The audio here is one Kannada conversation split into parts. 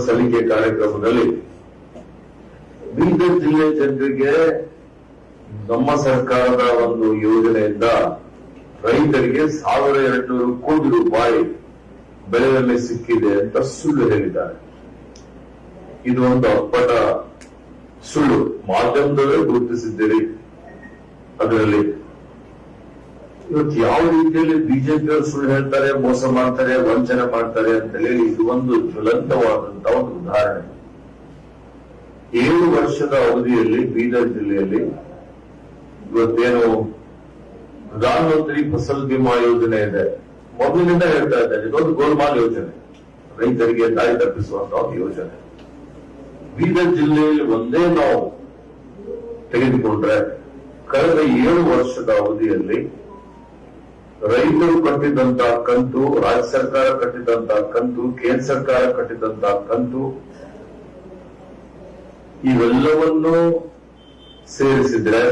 ಸಲಿಕೆ ಕಾರ್ಯಕ್ರಮದಲ್ಲಿ ಬೀದರ್ ಜಿಲ್ಲೆ ಜನರಿಗೆ ನಮ್ಮ ಸರ್ಕಾರದ ಒಂದು ಯೋಜನೆಯಿಂದ ರೈತರಿಗೆ 1200 ಕೋಟಿ ರೂಪಾಯಿ ಬೆಳೆ ವಿಮೆ ಸಿಕ್ಕಿದೆ ಅಂತ ಸುಳ್ಳು ಹೇಳಿದ್ದಾರೆ. ಇದು ಒಂದು ಅಪ್ಪಟ ಸುಳ್ಳು. ಮಾಧ್ಯಮದಲ್ಲೇ ಗುರುತಿಸಿದ್ದೀರಿ. ಅದರಲ್ಲಿ ಇವತ್ತು ಯಾವ ರೀತಿಯಲ್ಲಿ ಬಿಜೆಪಿಯವರು ಸುಳ್ಳು ಹೇಳ್ತಾರೆ, ಮೋಸ ಮಾಡ್ತಾರೆ, ವಂಚನೆ ಮಾಡ್ತಾರೆ ಅಂತ ಹೇಳಿ ಇದು ಒಂದು ಜ್ವಲಂತವಾದಂತಹ ಒಂದು ಉದಾಹರಣೆ. 7 ವರ್ಷದ ಅವಧಿಯಲ್ಲಿ ಬೀದರ್ ಜಿಲ್ಲೆಯಲ್ಲಿ ಇವತ್ತೇನು ಪ್ರಧಾನಮಂತ್ರಿ ಫಸಲ್ ಬಿಮಾ ಯೋಜನೆ ಇದೆ, ಮೊದಲಿನಿಂದ ಹೇಳ್ತಾ ಇದ್ದಾರೆ, ಇದೊಂದು ಗೋಲ್ಮಾಲ್ ಯೋಜನೆ, ರೈತರಿಗೆ ದಾರಿ ತಪ್ಪಿಸುವಂತಹ ಒಂದು ಯೋಜನೆ. ಬೀದರ್ ಜಿಲ್ಲೆಯಲ್ಲಿ ಒಂದೇ ನಾವು ತೆಗೆದುಕೊಂಡ್ರೆ ಕಳೆದ 7 ವರ್ಷದ ಅವಧಿಯಲ್ಲಿ ರೈತರು ಕಟ್ಟಿದಂತಹ ಕಂತು, ರಾಜ್ಯ ಸರ್ಕಾರ ಕಟ್ಟಿದಂತಹ ಕಂತು, ಕೇಂದ್ರ ಸರ್ಕಾರ ಕಟ್ಟಿದಂತಹ ಕಂತು, ಇವೆಲ್ಲವನ್ನು ಸೇರಿಸಿದ್ರೆ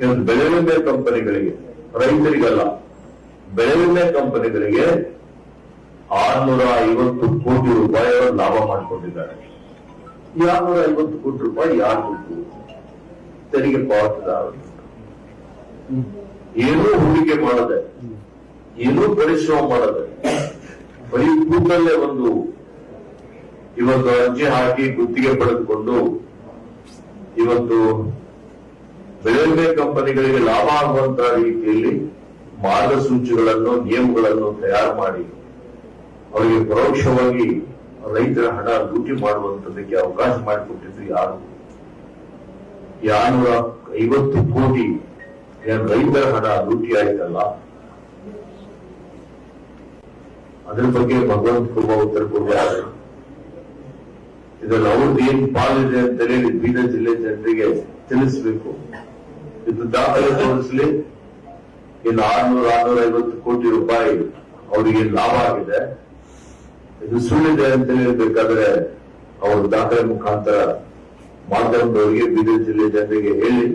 ಇವತ್ತು ಬೆಳೆ ವಿಮೆ ಕಂಪನಿಗಳಿಗೆ, ರೈತರಿಗಲ್ಲ, ಬೆಳೆ ವಿಮೆ ಕಂಪನಿಗಳಿಗೆ 650 ಕೋಟಿ ರೂಪಾಯಿ ಲಾಭ ಮಾಡಿಕೊಂಡಿದ್ದಾರೆ. 650 ಕೋಟಿ ರೂಪಾಯಿ ಯಾರು ದುಡ್ಡು? ತೆರಿಗೆ ಪಾವತಿದಾರರು. ಏನೂ ಹೂಡಿಕೆ ಮಾಡದೆ, ಏನೂ ಪರಿಶ್ರಮ ಮಾಡದೆ, ಬರೀ ಕೂತಲ್ಲೇ ಇವತ್ತು ಅರ್ಜಿ ಹಾಕಿ ಗುತ್ತಿಗೆ ಪಡೆದುಕೊಂಡು ಇವತ್ತು ಬೆಳೆ ವಿಮೆ ಕಂಪನಿಗಳಿಗೆ ಲಾಭ ಆಗುವಂತಹ ರೀತಿಯಲ್ಲಿ ಮಾರ್ಗಸೂಚಿಗಳನ್ನು, ನಿಯಮಗಳನ್ನು ತಯಾರು ಮಾಡಿ ಅವರಿಗೆ ಪರೋಕ್ಷವಾಗಿ ರೈತರ ಹಣ ಲೂಟಿ ಮಾಡುವಂತದಕ್ಕೆ ಅವಕಾಶ ಮಾಡಿಕೊಟ್ಟಿದ್ದು ಯಾರು? 250 ಕೋಟಿ ಏನ್ ರೈತರ ಹಣ ಲೂಟಿ ಆಯ್ತಲ್ಲ, ಅದ್ರ ಬಗ್ಗೆ ಭಗವಂತ ಕುರ್ಬಾ ಉತ್ತರ ಕೊಡಬೇಕು. ಇದರಲ್ಲಿ ಅವ್ರದ್ದು ಏನ್ ಪಾಲಿದೆ ಅಂತ ಹೇಳಿ ಬೀದರ್ ಜಿಲ್ಲೆ ಜನರಿಗೆ ತಿಳಿಸಬೇಕು. ಇದು ದಾಖಲೆ ತೋರಿಸಲಿ. ಇನ್ನು 650 ಕೋಟಿ ರೂಪಾಯಿ ಅವರಿಗೆ ಲಾಭ ಆಗಿದೆ, ಇದು ಸುಳ್ಳಿದೆ ಅಂತ ಹೇಳಬೇಕಾದ್ರೆ ಅವರು ದಾಖಲೆ ಮುಖಾಂತರ ಮಾಧ್ಯಮದವರಿಗೆ, ಬೀದರ್ ಜಿಲ್ಲೆ ಜನರಿಗೆ ಹೇಳಿ